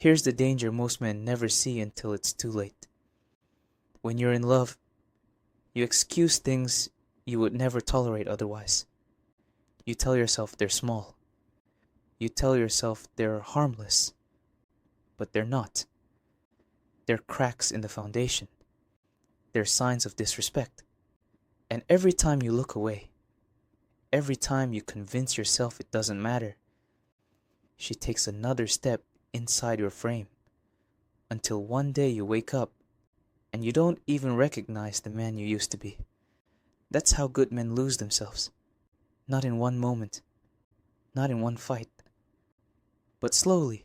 Here's the danger most men never see until it's too late. When you're in love, you excuse things you would never tolerate otherwise. You tell yourself they're small. You tell yourself they're harmless. But they're not. They're cracks in the foundation. They're signs of disrespect. And every time you look away, every time you convince yourself it doesn't matter, she takes another step inside your frame until one day you wake up and you don't even recognize the man you used to be. That's how good men lose themselves. Not in one moment, not in one fight, but slowly,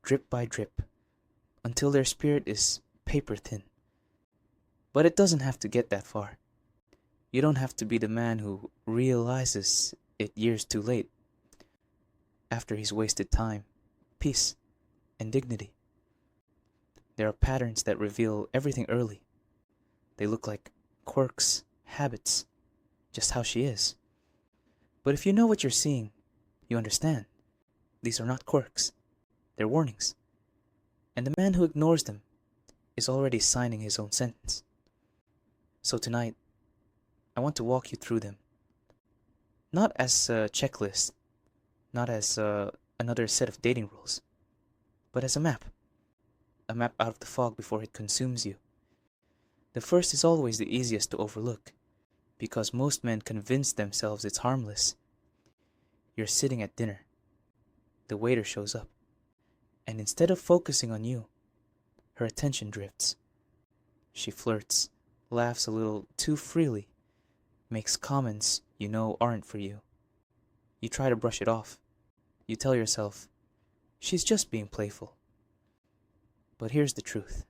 drip by drip, until their spirit is paper thin. But it doesn't have to get that far. You don't have to be the man who realizes it years too late, after he's wasted time, peace, and dignity. There are patterns that reveal everything early. They look like quirks, habits, just how she is. But if you know what you're seeing, you understand. These are not quirks. They're warnings. And the man who ignores them is already signing his own sentence. So tonight, I want to walk you through them. Not as a checklist, not as another set of dating rules, but as a map. A map out of the fog before it consumes you. The first is always the easiest to overlook, because most men convince themselves it's harmless. You're sitting at dinner. The waiter shows up, and instead of focusing on you, her attention drifts. She flirts, laughs a little too freely, makes comments you know aren't for you. You try to brush it off. You tell yourself, she's just being playful. But here's the truth.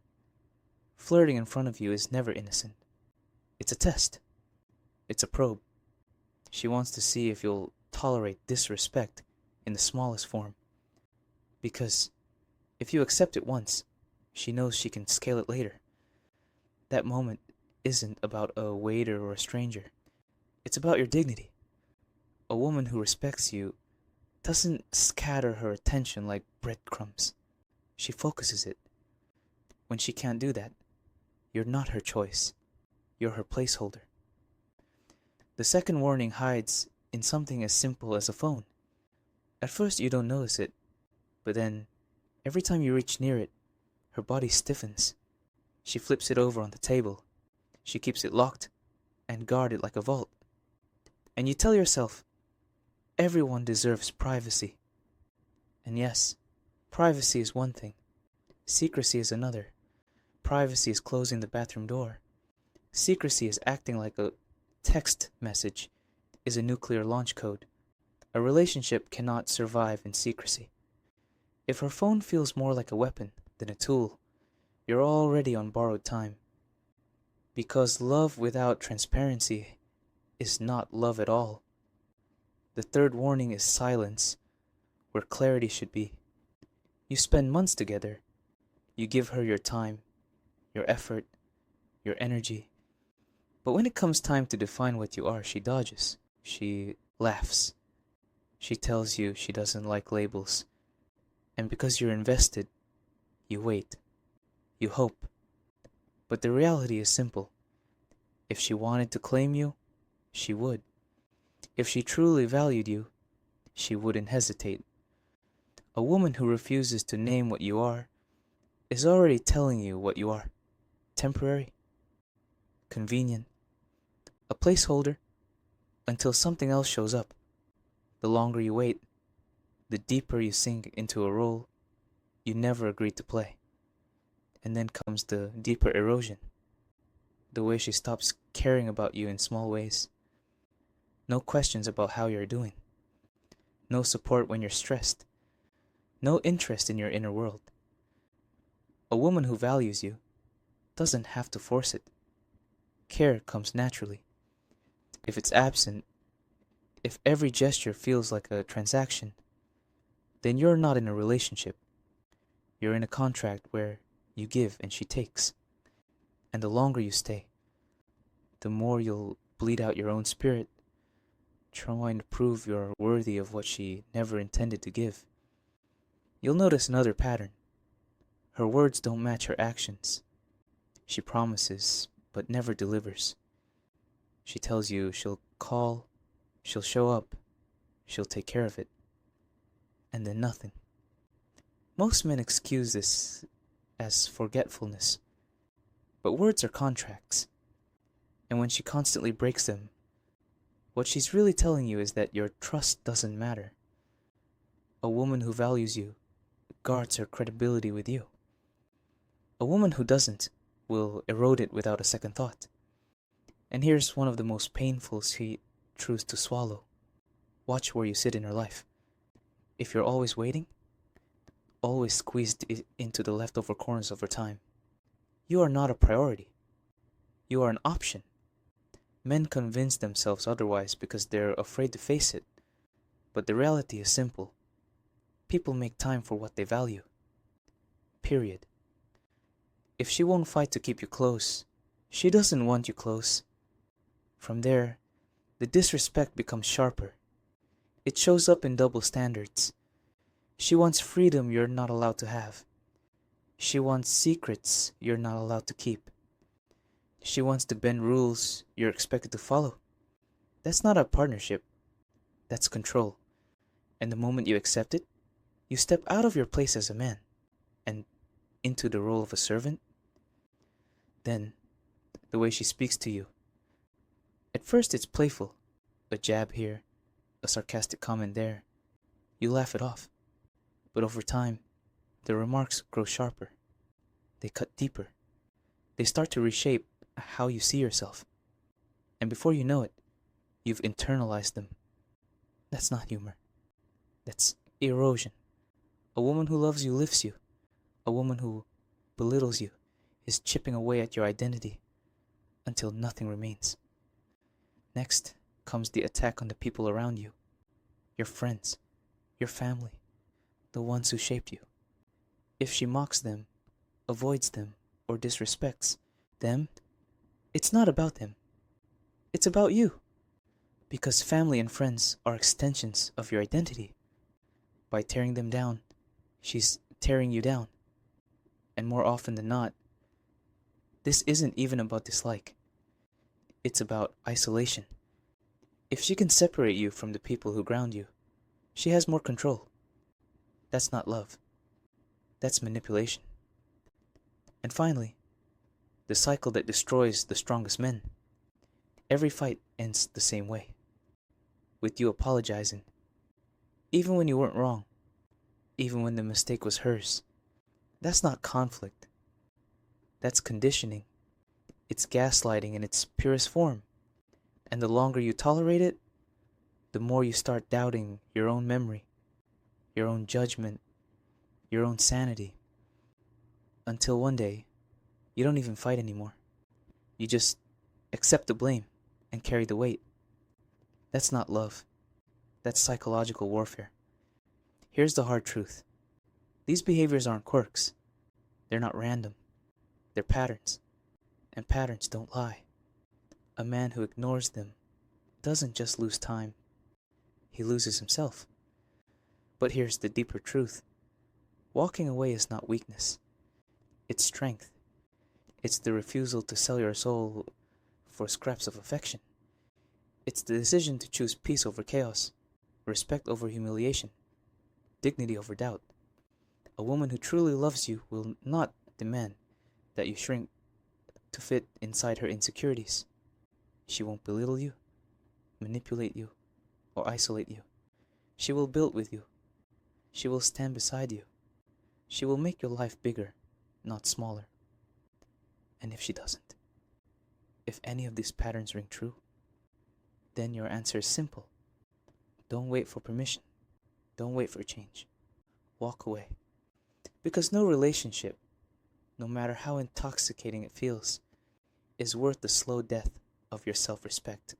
Flirting in front of you is never innocent. It's a test. It's a probe. She wants to see if you'll tolerate disrespect in the smallest form. Because if you accept it once, she knows she can scale it later. That moment isn't about a waiter or a stranger. It's about your dignity. A woman who respects you doesn't scatter her attention like breadcrumbs. She focuses it. When she can't do that, you're not her choice. You're her placeholder. The second warning hides in something as simple as a phone. At first you don't notice it, but then every time you reach near it, her body stiffens. She flips it over on the table. She keeps it locked and guarded like a vault. And you tell yourself, everyone deserves privacy. And yes, privacy is one thing. Secrecy is another. Privacy is closing the bathroom door. Secrecy is acting like a text message is a nuclear launch code. A relationship cannot survive in secrecy. If her phone feels more like a weapon than a tool, you're already on borrowed time. Because love without transparency is not love at all. The third warning is silence, where clarity should be. You spend months together. You give her your time, your effort, your energy. But when it comes time to define what you are, she dodges. She laughs. She tells you she doesn't like labels. And because you're invested, you wait. You hope. But the reality is simple. If she wanted to claim you, she would. If she truly valued you, she wouldn't hesitate. A woman who refuses to name what you are is already telling you what you are. Temporary, convenient, a placeholder until something else shows up. The longer you wait, the deeper you sink into a role you never agreed to play. And then comes the deeper erosion. The way she stops caring about you in small ways. No questions about how you're doing. No support when you're stressed. No interest in your inner world. A woman who values you doesn't have to force it. Care comes naturally. If it's absent, if every gesture feels like a transaction, then you're not in a relationship. You're in a contract where you give and she takes. And the longer you stay, the more you'll bleed out your own spirit, trying to prove you're worthy of what she never intended to give. You'll notice another pattern. Her words don't match her actions. She promises, but never delivers. She tells you she'll call, she'll show up, she'll take care of it. And then nothing. Most men excuse this as forgetfulness. But words are contracts. And when she constantly breaks them, what she's really telling you is that your trust doesn't matter. A woman who values you guards her credibility with you. A woman who doesn't will erode it without a second thought. And here's one of the most painful truths to swallow. Watch where you sit in her life. If you're always waiting, always squeezed into the leftover corners of her time, you are not a priority. You are an option. Men convince themselves otherwise because they're afraid to face it. But the reality is simple. People make time for what they value. Period. If she won't fight to keep you close, she doesn't want you close. From there, the disrespect becomes sharper. It shows up in double standards. She wants freedom you're not allowed to have. She wants secrets you're not allowed to keep. She wants to bend rules you're expected to follow. That's not a partnership. That's control. And the moment you accept it, you step out of your place as a man and into the role of a servant. Then, the way she speaks to you. At first it's playful. A jab here, a sarcastic comment there. You laugh it off. But over time, the remarks grow sharper. They cut deeper. They start to reshape how you see yourself. And before you know it, you've internalized them. That's not humor. That's erosion. A woman who loves you lifts you. A woman who belittles you is chipping away at your identity until nothing remains. Next comes the attack on the people around you. Your friends, your family, the ones who shaped you. If she mocks them, avoids them, or disrespects them, it's not about them. It's about you. Because family and friends are extensions of your identity. By tearing them down, she's tearing you down. And more often than not, this isn't even about dislike. It's about isolation. If she can separate you from the people who ground you, she has more control. That's not love. That's manipulation. And finally, the cycle that destroys the strongest men. Every fight ends the same way. With you apologizing. Even when you weren't wrong. Even when the mistake was hers. That's not conflict. That's conditioning. It's gaslighting in its purest form. And the longer you tolerate it, the more you start doubting your own memory, your own judgment, your own sanity. Until one day, you don't even fight anymore. You just accept the blame and carry the weight. That's not love. That's psychological warfare. Here's the hard truth. These behaviors aren't quirks. They're not random. They're patterns. And patterns don't lie. A man who ignores them doesn't just lose time. He loses himself. But here's the deeper truth. Walking away is not weakness. It's strength. It's the refusal to sell your soul for scraps of affection. It's the decision to choose peace over chaos, respect over humiliation, dignity over doubt. A woman who truly loves you will not demand that you shrink to fit inside her insecurities. She won't belittle you, manipulate you, or isolate you. She will build with you. She will stand beside you. She will make your life bigger, not smaller. And if she doesn't, if any of these patterns ring true, then your answer is simple. Don't wait for permission. Don't wait for change. Walk away. Because no relationship, no matter how intoxicating it feels, is worth the slow death of your self-respect.